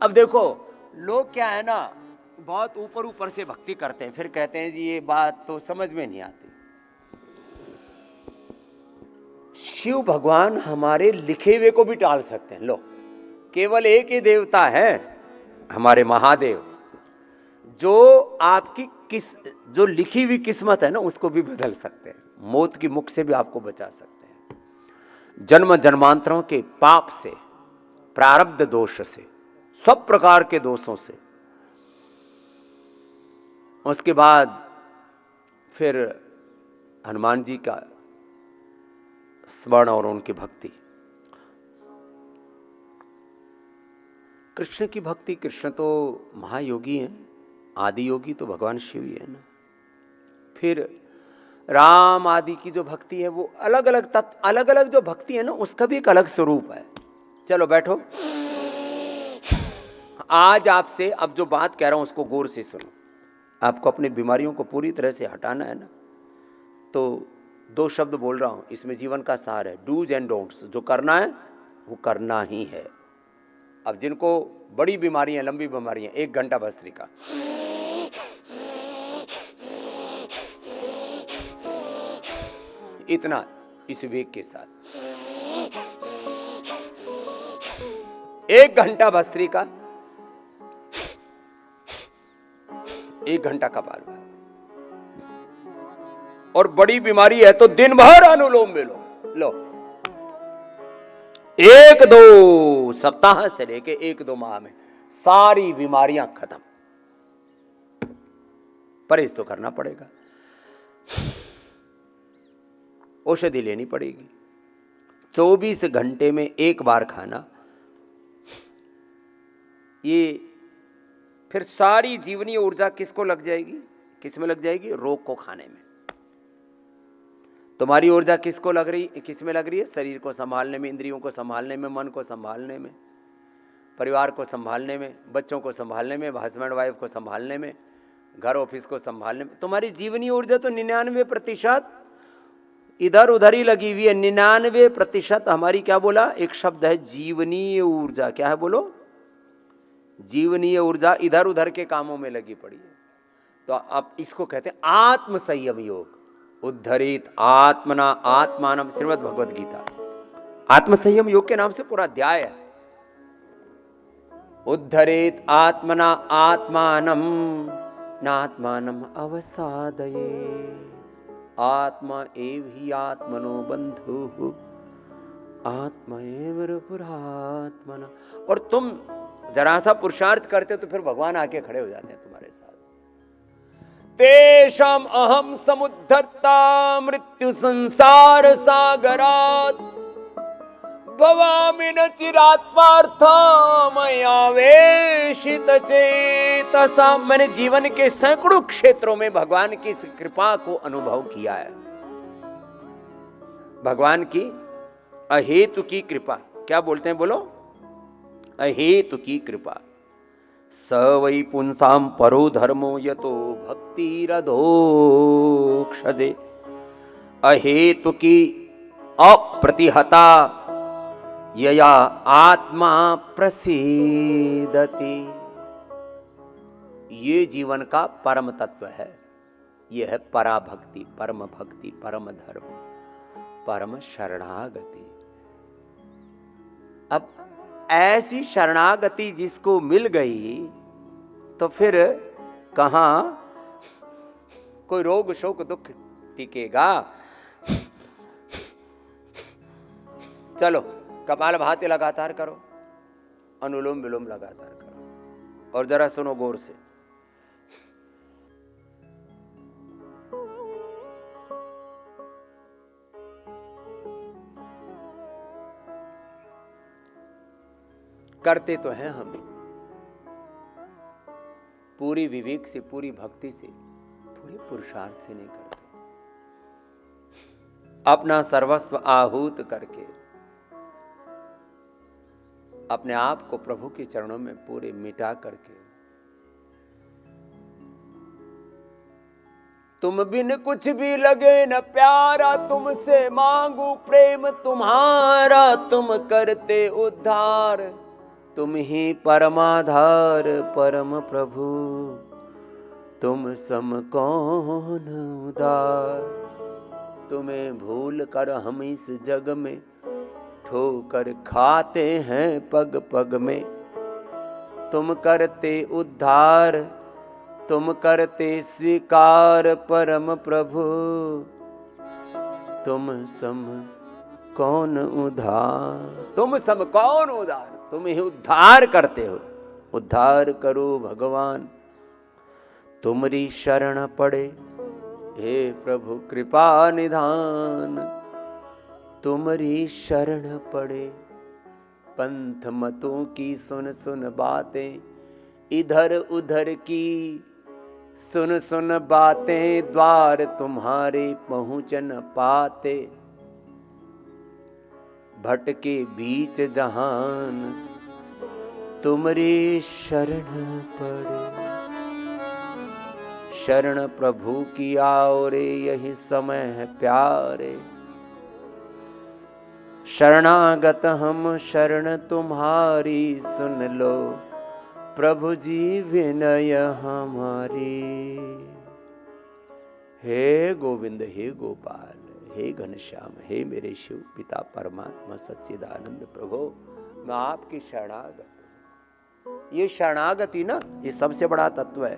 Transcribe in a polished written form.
अब देखो लोग क्या है ना, बहुत ऊपर ऊपर से भक्ति करते हैं, फिर कहते हैं जी ये बात तो समझ में नहीं आती। शिव भगवान हमारे लिखे हुए को भी टाल सकते हैं। लो, केवल एक ही देवता है हमारे महादेव, जो आपकी जो लिखी हुई किस्मत है ना उसको भी बदल सकते हैं, मौत की मुख से भी आपको बचा सकते हैं, जन्म जन्मांतरों के पाप से, प्रारब्ध दोष से, सब प्रकार के दोषों से। उसके बाद फिर हनुमान जी का स्मरण और उनकी भक्ति, कृष्ण की भक्ति। कृष्ण तो महायोगी हैं, आदि योगी तो भगवान शिव ही है ना। फिर राम आदि की जो भक्ति है वो अलग अलग तत्व, अलग अलग जो भक्ति है ना उसका भी एक अलग स्वरूप है। चलो बैठो, आज आपसे अब जो बात कह रहा हूं उसको गौर से सुनो। आपको अपनी बीमारियों को पूरी तरह से हटाना है ना, तो 2 शब्द बोल रहा हूं, इसमें जीवन का सार है, डूज एंड डोंट्स। जो करना है वो करना ही है। अब जिनको बड़ी बीमारियां, लंबी बीमारियां, 1 घंटा भस्त्रिका, इतना इस वेग के साथ 1 घंटा भस्त्रिका, 1 घंटा कपालभाति। और बड़ी बीमारी है तो दिन भर अनुलोम विलोम लो। 1-2 सप्ताह से लेके 1-2 माह में सारी बीमारियां खत्म। परहेज तो करना पड़ेगा, औषधि लेनी पड़ेगी। 24 घंटे में 1 बार खाना, ये फिर सारी जीवनीय ऊर्जा किसको लग जाएगी? किस में लग जाएगी? रोग को खाने में। तुम्हारी ऊर्जा किसको लग रही, किस में लग रही है? शरीर को संभालने में, इंद्रियों को संभालने में, मन को संभालने में, परिवार को संभालने में, बच्चों को संभालने में, हस्बैंड वाइफ को संभालने में, घर ऑफिस को संभालने में। तुम्हारी जीवनीय ऊर्जा तो 99% इधर उधर ही लगी हुई है। 99% हमारी, क्या बोला, एक शब्द है जीवनीय ऊर्जा। क्या है बोलो? जीवनीय ऊर्जा इधर उधर के कामों में लगी पड़ी है। तो अब इसको कहते हैं आत्म संयम योग। उद्धरित आत्मना आत्मानम, श्रीमद् भगवद गीता। आत्म संयम योग के नाम से पूरा अध्याय है। उद्धरित आत्मना आत्मानम नात्मानम अवसादये, आत्मा एव ही आत्मनो बंधु, आत्मा एव पुरात्मना। और तुम जरा सा पुरुषार्थ करते तो फिर भगवान आके खड़े हो जाते हैं तुम्हारे साथ। तेषाम अहम समुद्धर्ता मृत्यु संसार सागरात, भवामि न चिरात्मार्था मया वेशित चेतसा। मैंने जीवन के सैकड़ों क्षेत्रों में भगवान की इस कृपा को अनुभव किया है। भगवान की अहेतु की कृपा। क्या बोलते हैं बोलो? अहेतु की कृपा। स वै पुंसाम परो धर्मो यतो भक्तिरधोक्षजे। अहेतु की अप्रतिहता यया आत्मा प्रसीदति। ये जीवन का परम तत्व है। यह है पराभक्ति, परम भक्ति, परम धर्म, परम शरणागति। अब ऐसी शरणागति जिसको मिल गई तो फिर कहां कोई रोग शोक दुख टिकेगा? चलो कपालभाति लगातार करो, अनुलोम विलोम लगातार करो, और जरा सुनो गौर से। करते तो हैं हम पूरी विवेक से, पूरी भक्ति से, पूरे पुरुषार्थ से नहीं करते। अपना सर्वस्व आहूत करके अपने आप को प्रभु के चरणों में पूरे मिटा करके, तुम बिन कुछ भी लगे न प्यारा, तुमसे मांगू प्रेम तुम्हारा, तुम करते उद्धार। तुम ही परमाधार परम प्रभु, तुम सम कौन उदार। तुम्हें भूल कर हम इस जग में ठोकर खाते हैं पग पग में। तुम करते उद्धार, तुम करते स्वीकार परम प्रभु, तुम सम कौन उद्धार। तुम सम कौन उद्धार, तुम ही उद्धार करते हो। उद्धार करो भगवान, तुम्हारी शरण पड़े हे प्रभु कृपा निधान। तुम्हारी शरण पड़े, पंथ मतों की सुन सुन बातें, इधर उधर की सुन सुन बातें, द्वार तुम्हारे पहुँच न पाते। भटके बीच जहान, तुम्हारी शरण पड़े। शरण प्रभु की आओ रे, यही समय है प्यारे। शरणागत हम शरण तुम्हारी, सुन लो प्रभु जी विनय हमारी। हे गोविंद, हे गोपाल, हे घनश्याम, हे मेरे शिव पिता परमात्मा सच्चिदानंद प्रभु, मैं आपकी शरणागत हूं। ये शरणागति ना, ये सबसे बड़ा तत्व है।